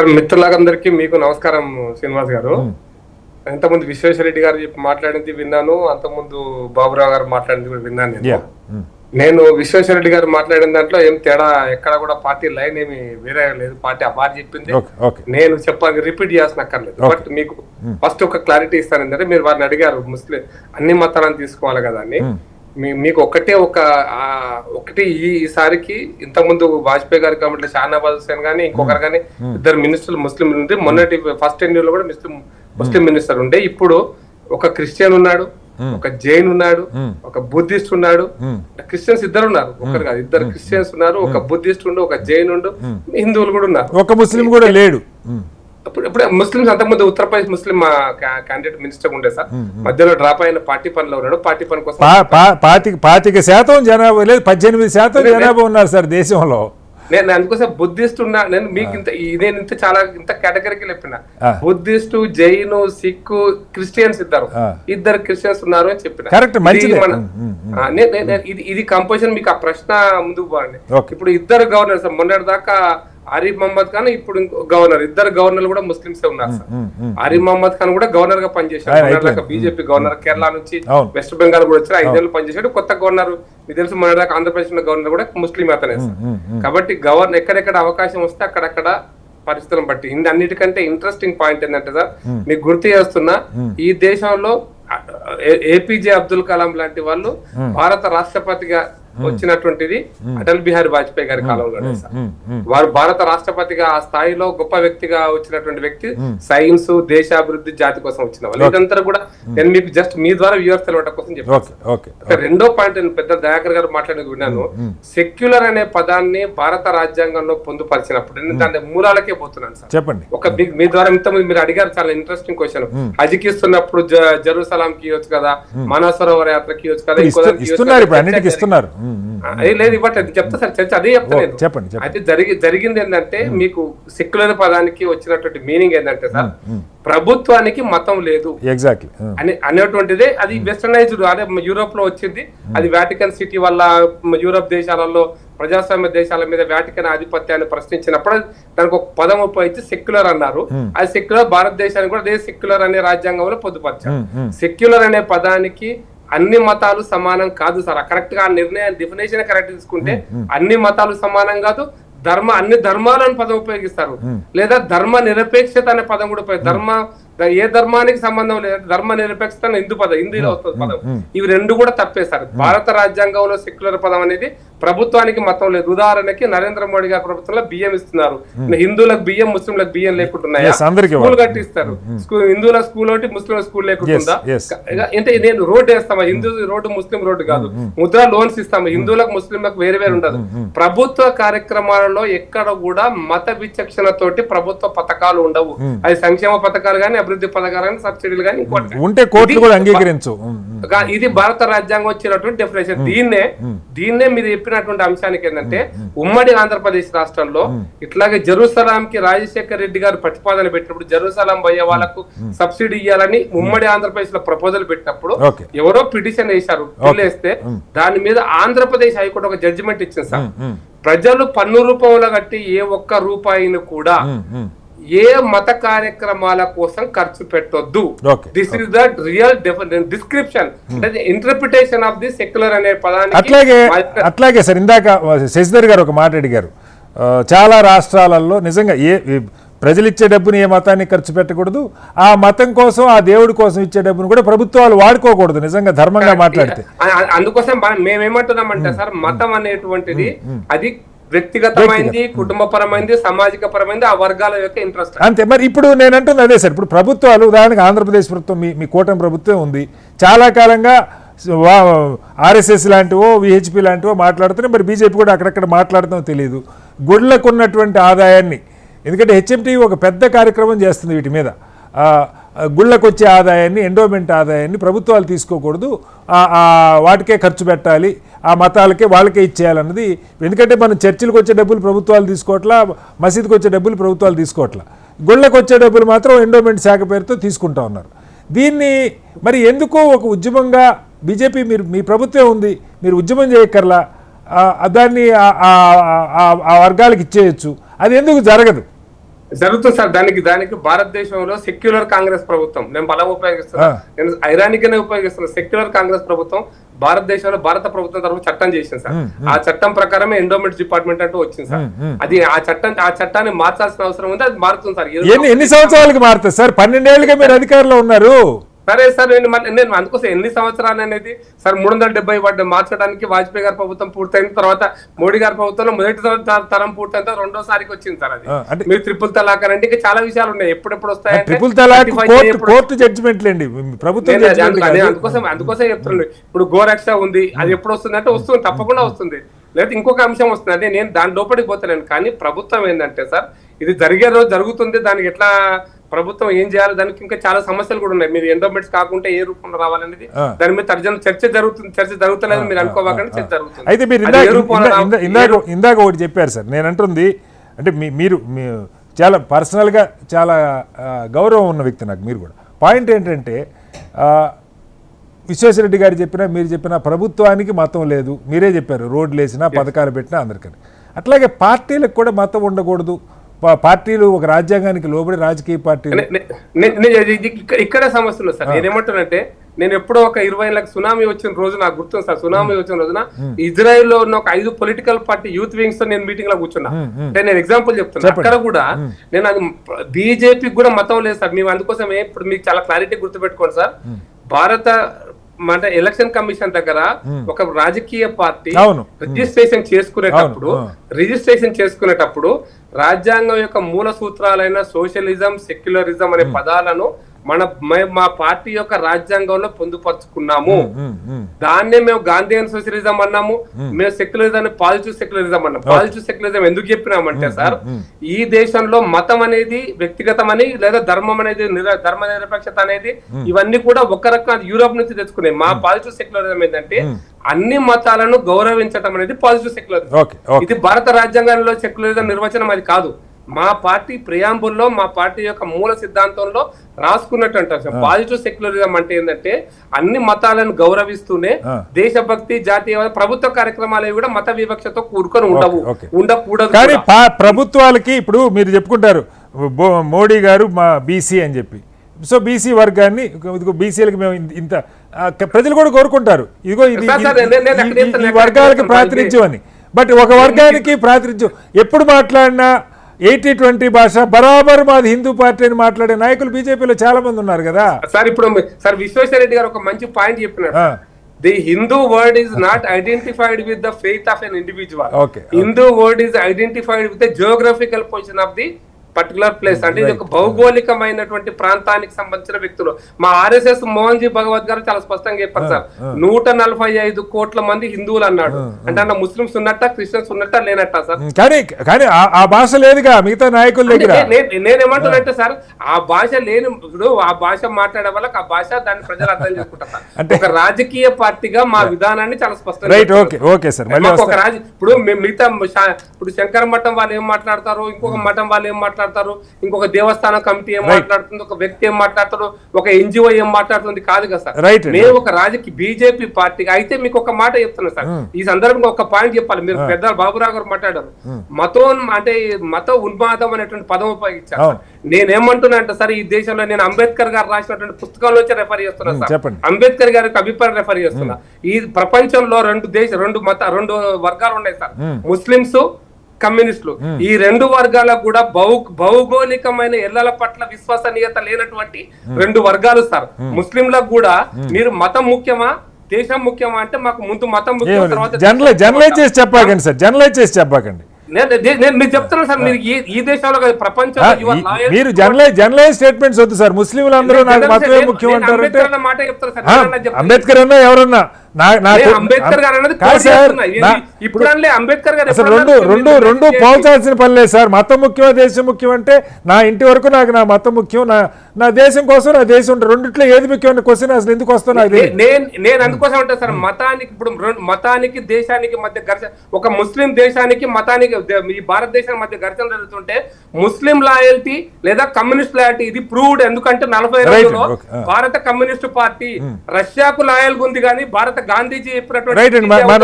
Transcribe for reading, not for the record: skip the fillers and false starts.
Sir మిత్రులందరికీ మీకు నమస్కారం శ్రీనివాస్ గారు. ఇంతకుముందు విశ్వేశ్వరరెడ్డి గారు మాట్లాడింది విన్నాను, అంతకుముందు బాబురావు గారు మాట్లాడింది కూడా విన్నాను. నేను విశ్వేశ్వరరెడ్డి గారు మాట్లాడిన దాంట్లో ఏం తేడా ఎక్కడ కూడా పార్టీ లైన్ ఏమి వేరే లేదు. పార్టీ ఆ పార్టీ చెప్పింది నేను చెప్పాలి, రిపీట్ చేయాల్సిన అక్కర్లేదు. బట్ మీకు ఫస్ట్ ఒక క్లారిటీ ఇస్తాను. ఏంటంటే మీరు వారిని అడిగారు ముస్లిం అన్ని మతాలను తీసుకోవాలి కదా అని. మీకు ఒకటి ఈసారికి ఇంతకుముందు వాజ్పేయి గారి గవర్నమెంట్ షానావాజ్ హుసేన్ గానీ ఇంకొకరు కానీ ఇద్దరు మినిస్టర్లు ముస్లిం ఉండే. మొన్నటి ఫస్ట్ టెన్యూర్ లో కూడా ముస్లిం మినిస్టర్ ఉండే. ఇప్పుడు ఒక క్రిస్టియన్ ఉన్నాడు, ఒక జైన్ ఉన్నాడు, ఒక బుద్ధిస్ట్ ఉన్నాడు. క్రిస్టియన్స్ ఇద్దరు ఉన్నారు, ఒకరు కాదు, ఇద్దరు క్రిస్టియన్స్ ఉన్నారు, ఒక బుద్ధిస్ట్ ఉండు, ఒక జైన్ ఉండు, హిందువులు కూడా ఉన్నారు, ఒక ముస్లిం కూడా లేడు. ఇప్పుడు ముస్లింస్ అంతకుముందు ఉత్తరప్రదేశ్ ముస్లిం క్యాండిడేట్ మినిస్టర్ ఉండే సార్, మధ్యలో డ్రాప్ అయిన పార్టీ పనిలో ఉన్నాడు. పార్టీ పని కోసం 25% జనాభా లేదు, 18% జనాభా ఉన్నారు సార్ దేశంలో. నేను అందుకోసం బుద్ధిస్ట్ ఉన్నా. నేను మీకు ఇంత చాలా కేటగిరీకి చెప్పిన బుద్ధిస్ట్, జైను, సిక్, క్రిస్టియన్స్ ఇద్దరు క్రిస్టియన్స్ ఉన్నారు అని చెప్పిన. ఇది కంపోజిషన్. మీకు ఆ ప్రశ్న ముందుకు పోండి. ఇప్పుడు ఇద్దరు గవర్నర్ సార్, మొన్నటి దాకా ఆరిఫ్ మహమ్మద్ ఖాన్, ఇప్పుడు గవర్నర్, ఇద్దరు గవర్నర్లు కూడా ముస్లింసే ఉన్నారు సార్. ఆరిఫ్ మహమ్మద్ ఖాన్ కూడా గవర్నర్ గా పనిచేశారు, బీజేపీ గవర్నర్. కేరళ నుంచి వెస్ట్ బెంగాల్ కూడా వచ్చారు, 5 ఏళ్ళు పనిచేశాడు. కొత్త గవర్నర్ మీకు తెలుసు, మొన్న దాకా ఆంధ్రప్రదేశ్ లో గవర్నర్ కూడా ముస్లిం అతనే సార్. కాబట్టి గవర్నర్ ఎక్కడెక్కడ అవకాశం వస్తే అక్కడక్కడ పరిస్థితులను బట్టి. అన్నిటికంటే ఇంట్రెస్టింగ్ పాయింట్ ఏంటంటే సార్, మీకు గుర్తు చేస్తున్నా, ఈ దేశంలో ఏపీజే అబ్దుల్ కలాం లాంటి వాళ్ళు భారత రాష్ట్రపతిగా వచ్చినటువంటిది అటల్ బిహారీ వాజ్పేయి గారి కాలంలోనే సార్. వారు భారత రాష్ట్రపతిగా ఆ స్థాయిలో గొప్ప వ్యక్తిగా వచ్చినటువంటి వ్యక్తి, సైన్స్, దేశాభివృద్ధి, జాతి కోసం వచ్చిన వాళ్ళు. ఇదంతా కూడా నేను మీకు జస్ట్ మీ ద్వారా వ్యూవర్స్ తెలవడం కోసం చెప్పాను. రెండో పాయింట్ నేను పెద్ద దయాకర్ గారు మాట్లాడి విన్నాను. సెక్యులర్ అనే పదాన్ని భారత రాజ్యాంగంలో పొందుపరిచినప్పుడు నేను దాని మూలాలకే పోతున్నాను సార్. చెప్పండి. ఒక మీ ద్వారా ఇంతమంది మీరు అడిగారు, చాలా ఇంట్రెస్టింగ్ క్వశ్చన్. హజ్కి ఇస్తున్నప్పుడు జెరూసలాం కి ఇవ్వచ్చు కదా, మానసరోవర యాత్రకి ఇవ్వచ్చు కదా, లేదు ఇవ్వట్లేదు. చెప్తా సార్, చర్చ అదే చెప్తాను. అయితే జరిగింది ఏంటంటే, మీకు సెక్యులర్ పదానికి వచ్చినటువంటి మీనింగ్ ఏంటంటే సార్, ప్రభుత్వానికి మతం లేదు అనేటువంటిదే. అది వెస్టర్నైజ్డ్, అదే యూరోప్ లో వచ్చింది. అది వాటికన్ సిటీ వల్ల యూరోప్ దేశాలలో, ప్రజాస్వామ్య దేశాల మీద వాటికన్ ఆధిపత్యాన్ని ప్రశ్నించినప్పుడు దానికి ఒక పదం ఉపయోగించి సెక్యులర్ అన్నారు. అది సెక్యులర్ భారతదేశానికి కూడా అదే సెక్యులర్ అనే రాజ్యాంగంలో పొందుపరిచారు. సెక్యులర్ అనే పదానికి అన్ని మతాలు సమానం కాదు సార్. కరెక్ట్ గా నిర్ణయం డెఫినేషన్ కరెక్ట్ తీసుకుంటే అన్ని మతాలు సమానం కాదు, అన్ని ధర్మాలను పదం ఉపయోగిస్తారు. లేదా ధర్మ నిరపేక్షత అనే పదం కూడా ఏ ధర్మానికి సంబంధం లేదు, ధర్మ నిరపేక్షత హిందీలో వస్తుంది పదం. ఇవి రెండు కూడా తప్పేశారు. భారత రాజ్యాంగంలో సెక్యులర్ పదం అనేది ప్రభుత్వానికి మతం లేదు. ఉదాహరణకి నరేంద్ర మోడీ గారి ప్రభుత్వంలో బియ్యం ఇస్తున్నారు. హిందువులకు బియ్యం, ముస్లింలకు బియ్యం లేకుంటున్నాయా? స్కూల్ కట్టిస్తారు. హిందువుల స్కూల్ ఒకటి, ముస్లింల స్కూల్ లేకుంటుందా? అంటే నేను రోడ్డు వేస్తామా? హిందూ రోడ్డు, ముస్లిం రోడ్డు కాదు. ముద్రా లోన్స్ ఇస్తాము. హిందువులకు, ముస్లింలకు వేరు వేరు ఉండదు. ప్రభుత్వ కార్యక్రమాలలో ఎక్కడ కూడా మత విచక్షణతోటి ప్రభుత్వ పథకాలు ఉండవు. అది సంక్షేమ పథకాలు కానీ, అభివృద్ధి పథకాలు కానీ, సబ్సిడీలు కానీ, ఇది భారత రాజ్యాంగం వచ్చినటువంటి డెఫినేషన్. దీన్నే మీరు చెప్పినటువంటి అంశానికి ఏంటంటే, ఉమ్మడి ఆంధ్రప్రదేశ్ రాష్ట్రంలో ఇట్లాగే జెరూసలాం కి రాజశేఖర్ రెడ్డి గారు ప్రతిపాదన పెట్టినప్పుడు, జెరూసలాం పోయే వాళ్ళకు సబ్సిడీ ఇవ్వాలని ఉమ్మడి ఆంధ్రప్రదేశ్ లో ప్రపోజల్ పెట్టినప్పుడు ఎవరో పిటిషన్ వేశారు. వేస్తే దాని మీద ఆంధ్రప్రదేశ్ హైకోర్టు ఒక జడ్జిమెంట్ ఇచ్చింది సార్. ప్రజలు పన్ను రూపంలో కట్టి ఏ ఒక్క రూపాయిని కూడా ఏ మత కార్యక్రమాల కోసం ఖర్చు పెట్టొద్దు. This is the real description, interpretation of the secular అనే పదానికి. అట్లాగే సార్, ఇందాక శశిధర్ గారు ఒక మాట అడిగారు. చాలా రాష్ట్రాలలో నిజంగా ప్రజలు ఇచ్చే డబ్బుని ఏ మతాన్ని ఖర్చు పెట్టకూడదు, ఆ మతం కోసం, ఆ దేవుడి కోసం ఇచ్చే డబ్బును కూడా ప్రభుత్వాలు వాడుకోకూడదు, నిజంగా ధర్మంగా మాట్లాడితే. అందుకోసం మేమేమంటున్నామంటే సార్, మతం అనేటువంటిది అది వ్యక్తిగతమైంది, కుటుంబపరమైంది, సామాజిక పరమైంది, ఆ వర్గాల యొక్క ఇంట్రెస్ట్ అంతే. మరి ఇప్పుడు నేను అంటుంది అదే సార్, ఇప్పుడు ప్రభుత్వాలు, ఉదాహరణకు ఆంధ్రప్రదేశ్ ప్రభుత్వం, మీ కూటమి ప్రభుత్వం ఉంది, చాలా కాలంగా ఆర్ఎస్ఎస్ లాంటివో, విహెచ్పి లాంటివో మాట్లాడుతున్నాయి. మరి బీజేపీ కూడా అక్కడక్కడ మాట్లాడుతుందో తెలియదు. గుడ్లకు ఉన్నటువంటి ఆదాయాన్ని, ఎందుకంటే హెచ్ఎంటీ ఒక పెద్ద కార్యక్రమం చేస్తుంది వీటి మీద, గుళ్ళకు వచ్చే ఆదాయాన్ని, ఎండోమెంట్ ఆదాయాన్ని ప్రభుత్వాలు తీసుకోకూడదు, వాటికే ఖర్చు పెట్టాలి, ఆ మతాలకే వాళ్ళకే ఇచ్చేయాలన్నది. ఎందుకంటే మనం చర్చిలకు వచ్చే డబ్బులు ప్రభుత్వాలు తీసుకోవట్లా, మసీదుకి వచ్చే డబ్బులు ప్రభుత్వాలు తీసుకోవట్లా, గుళ్ళకు వచ్చే డబ్బులు మాత్రం ఎండోమెంట్ శాఖ పేరుతో తీసుకుంటా ఉన్నారు. దీన్ని మరి ఎందుకు ఒక ఉద్యమంగా బీజేపీ, మీ ప్రభుత్వం ఉంది, మీరు ఉద్యమం చేయక్కర్లా, దాన్ని ఆ వర్గాలకు ఇచ్చేయచ్చు, అది ఎందుకు జరగదు? జరుగుతుంది సార్. దానికి భారతదేశంలో సెక్యులర్ కాంగ్రెస్ ప్రభుత్వం, నేను బలం ఉపయోగిస్తున్నా, నేను ఐరానిక్ గానే ఉపయోగిస్తున్నా, సెక్యులర్ కాంగ్రెస్ ప్రభుత్వం భారతదేశంలో భారత ప్రభుత్వం తరఫున చట్టం చేసింది సార్. ఆ చట్టం ప్రకారమే ఎండోమెంట్స్ డిపార్ట్మెంట్ అంటూ వచ్చింది సార్. అది ఆ చట్టాన్ని మార్చాల్సిన అవసరం ఉంది, అది మారుతుంది సార్. ఎన్ని సంవత్సరాలకి మారుతుంది సార్? 12 ఏళ్ళుగా మీరు అధికారంలో ఉన్నారు. సరే సార్, నేను అందుకోసం ఎన్ని సంవత్సరాలు అనేది సార్ 370 మార్చడానికి వాజ్పేయి గారి ప్రభుత్వం పూర్తయిన తర్వాత మోడీ గారి ప్రభుత్వంలో మొదటి తరం పూర్తయిన తర్వాత రెండోసారికి వచ్చింది సార్. అది మీరు ట్రిపుల్ తలాక్ అంటే ఇంకా చాలా విషయాలు ఉన్నాయి. ఎప్పుడెప్పుడు వస్తాయి? ట్రిపుల్ తలాక్ కోర్టు జడ్జిమెంట్ లేండి, ప్రభుత్వం అందుకోసం చెప్తున్నాను. ఇప్పుడు గోరక్ష ఉంది, అది ఎప్పుడు వస్తుంది అంటే వస్తుంది, తప్పకుండా వస్తుంది. లేదా ఇంకొక అంశం వస్తుంది అంటే నేను దాని లోపలికి పోతలేను. కానీ ప్రభుత్వం ఏంటంటే సార్, ఇది జరిగే రోజు జరుగుతుంది, దానికి ఎట్లా ప్రభుత్వం ఏం చేయాలి, దానికి ఇంకా చాలా సమస్యలు కూడా ఉన్నాయి. మీరు ఎండోమెంట్స్ కాకుండా ఏ రూపంలో రావాలనేది దాని మీద చర్చ జరుగుతలేదు మీరు అనుకోవాలని చర్చ జరుగుతుంది. అయితే మీరు ఇందాక ఒకటి చెప్పారు సార్, నేను అంటుంది అంటే మీరు చాలా పర్సనల్గా చాలా గౌరవం ఉన్న వ్యక్తి నాకు. మీరు కూడా పాయింట్ ఏంటంటే విశ్వేశ్వరరెడ్డి గారు చెప్పినా మీరు చెప్పినా ప్రభుత్వానికి మతం లేదు, మీరే చెప్పారు, రోడ్లు వేసినా పథకాలు పెట్టినా అందరికీ. అట్లాగే పార్టీలకు కూడా మతం ఉండకూడదు, పార్టీలు ఒక రాజ్యాంగానికి లోబడి రాజకీయ పార్టీలు. ఇక్కడ సమస్యలు సార్. నేనేమంటానంటే, నేను ఎప్పుడో ఒక 20 ఏళ్ళకి సునామీ వచ్చిన రోజు నాకు గుర్తుంది సార్. సునామీ వచ్చిన రోజున ఇజ్రాయెల్ లో ఉన్న ఒక 5 పొలిటికల్ పార్టీ యూత్ వింగ్స్ తో నేను మీటింగ్ లో కూర్చున్నా. అంటే నేను ఎగ్జాంపుల్ చెప్తున్నా. అక్కడ కూడా నేను అది బీజేపీకి కూడా మతం లేదు సార్. మేము అందుకోసమే ఇప్పుడు మీకు చాలా క్లారిటీ గుర్తుపెట్టుకోండి సార్. భారత అంటే ఎలక్షన్ కమిషన్ దగ్గర ఒక రాజకీయ పార్టీ రిజిస్ట్రేషన్ చేసుకునేటప్పుడు రాజ్యాంగం యొక్క మూల సూత్రాలైన సోషలిజం, సెక్యులరిజం అనే పదాలను మా పార్టీ యొక్క రాజ్యాంగంలో పొందుపరుచుకున్నాము. దాన్నే మేము గాంధీయన్ సోషలిజం అన్నాము, మేము సెక్యులరిజం పాజిటివ్ సెక్యులరిజం అన్నాం. పాజిటివ్ సెక్యులరిజం ఎందుకు చెప్పినామంటే సార్, ఈ దేశంలో మతం అనేది వ్యక్తిగతమని లేదా ధర్మం అనేది ధర్మ నిరపేక్షత అనేది ఇవన్నీ కూడా ఒక రకం యూరోప్ నుంచి తెచ్చుకున్నాయి. మా పాజిటివ్ సెక్యులరిజం ఏంటంటే అన్ని మతాలను గౌరవించడం అనేది పాజిటివ్ సెక్యులరిజం. ఇది భారత రాజ్యాంగంలో సెక్యులరిజం నిర్వచనం అది కాదు. మా పార్టీ ప్రియాంబుల్లో మా పార్టీ యొక్క మూల సిద్ధాంతంలో రాసుకున్నట్టు పాజిటివ్ సెక్యులరిజం అంటే ఏంటంటే అన్ని మతాలను గౌరవిస్తూనే దేశభక్తి, జాతీయవాద, ప్రభుత్వ కార్యక్రమాలు కూడా మత వివక్షతో కూడుకొని ఉండకూడదు. కానీ ప్రభుత్వాలకి ఇప్పుడు మీరు చెప్పుకుంటారు మోడీ గారు మా బీసీ అని చెప్పి, సో బీసీ వర్గాన్ని బీసీలకు మేము ఇంత ప్రజలు కూడా కోరుకుంటారు, ఇదిగో ఈ వర్గాలకి ప్రాతినిధ్యం అని. బట్ ఒక వర్గానికి ప్రాతినిధ్యం ఎప్పుడు మాట్లాడినా 80-20 భాష బరాబర్ మాది హిందూ పార్టీ అని మాట్లాడే నాయకులు బీజేపీలో చాలా మంది ఉన్నారు కదా సార్. ఇప్పుడు సార్ విశ్వేశ్వరరెడ్డి గారు ఒక మంచి పాయింట్ చెప్పినారు. The Hindu word is not identified with the faith of an individual. Hindu word is identified with the geographical position of the particular place. అంటే ఇది ఒక భౌగోళికమైనటువంటి ప్రాంతానికి సంబంధించిన వ్యక్తులు. మా ఆర్ఎస్ఎస్ మోహన్ జీ భగవత్ గారు చాలా స్పష్టంగా చెప్పారు సార్, 145 కోట్ల మంది హిందువులు అన్నాడు. అంటే అన్న ముస్లింస్ ఉన్నట్ట, క్రిస్టియన్స్ ఉన్నట్ట లేనట్ట సార్. కానీ ఆ భాష లేదుగా మిగతా నాయకుల దగ్గర. నేనేమంటున్నానంటే సార్, ఆ భాష లేని ఆ భాష మాట్లాడే వాళ్ళకి ఆ భాష దాన్ని ప్రజలు అర్థం చేసుకుంటారు సార్. అంటే ఒక రాజకీయ పార్టీగా మా విధానాన్ని చాలా స్పష్టంగా ఇప్పుడు మిగతా ఇప్పుడు శంకర మఠం వాళ్ళు ఏం మాట్లాడతారు, ఇంకొక మఠం వాళ్ళు ఏం మాట్లాడతారు, ఇంకొక దేవస్థానం కమిటీ ఏం మాట్లాడుతుంది, ఒక వ్యక్తి ఏం మాట్లాడతారు, ఒక ఎన్జిఓ ఏం మాట్లాడుతుంది కాదు కదా సార్. మేము ఒక రాజకీయ బీజేపీ పార్టీగా అయితే మీకు ఒక మాట చెప్తున్నా సార్. ఈ సందర్భంగా ఒక పాయింట్ చెప్పాలి. మీరు పెద్ద బాబురావు గారు మాట్లాడారు, మత ఉన్మాదం అనేటువంటి పదం ఉపయోగించారు. నేనేమంటున్నా అంటే సార్, ఈ దేశంలో నేను అంబేద్కర్ గారు రాసినటువంటి పుస్తకంలోంచి రెఫర్ చేస్తున్నా సార్. అంబేద్కర్ గారికి అభిప్రాయం రెఫర్ చేస్తున్నా. ఈ ప్రపంచంలో రెండు వర్గాలు ఉన్నాయి సార్, ముస్లింస్, కమ్యూనిస్టులు. ఈ రెండు వర్గాలకు కూడా భౌగోళికమైన ఎల్లల పట్ల విశ్వసనీయత లేనటువంటి రెండు వర్గాలు సార్. ముస్లింలకు కూడా మీరు మతం ముఖ్యమా, దేశం ముఖ్యమా అంటే మాకు ముందు మతం ముఖ్యం, తర్వాత జనరలైజ్ చేసి చెప్పకండి సార్, జనరలైజ్ చేసి చెప్పకండి. నేను చెప్తున్నాను సార్, మీరు ఈ దేశంలో ప్రపంచంలో మీరు జనరలైజ్ స్టేట్మెంట్స్ వద్దు సార్. ముస్లింలు అందరూ నాకు మతమే ముఖ్యం అంటారంటే అంబేద్కర్ అన్నా ఎవరన్నా అంబేద్కర్ గారు ఇప్పుడు అంబేద్కర్ గారు రెండు పోల్చాల్సిన పని లేదు సార్. మతం ముఖ్యమా దేశం ముఖ్యం అంటే నా ఇంటి వరకు నాకు నా మతం ముఖ్యం, నా దేశం కోసం నా దేశం ఉంటుంది. రెండిట్లో ఏది ముఖ్యమైన క్వశ్చన్ అసలు ఎందుకు వస్తున్నా నేను అందుకోసం ఉంటా సార్. మతానికి ఇప్పుడు మతానికి దేశానికి మధ్య ఘర్షణ, ఒక ముస్లిం దేశానికి మతానికి ఈ భారతదేశానికి మధ్య ఘర్షణ జరుగుతుంటే ముస్లిం లాయల్టీ లేదా కమ్యూనిస్ట్ లాయల్టీ ఇది ప్రూవ్డ్. ఎందుకంటే 42లో భారత కమ్యూనిస్ట్ పార్టీ రష్యాకు లాయల్ ఉంది కానీ భారత గాంధీజీ చెప్పినటువంటి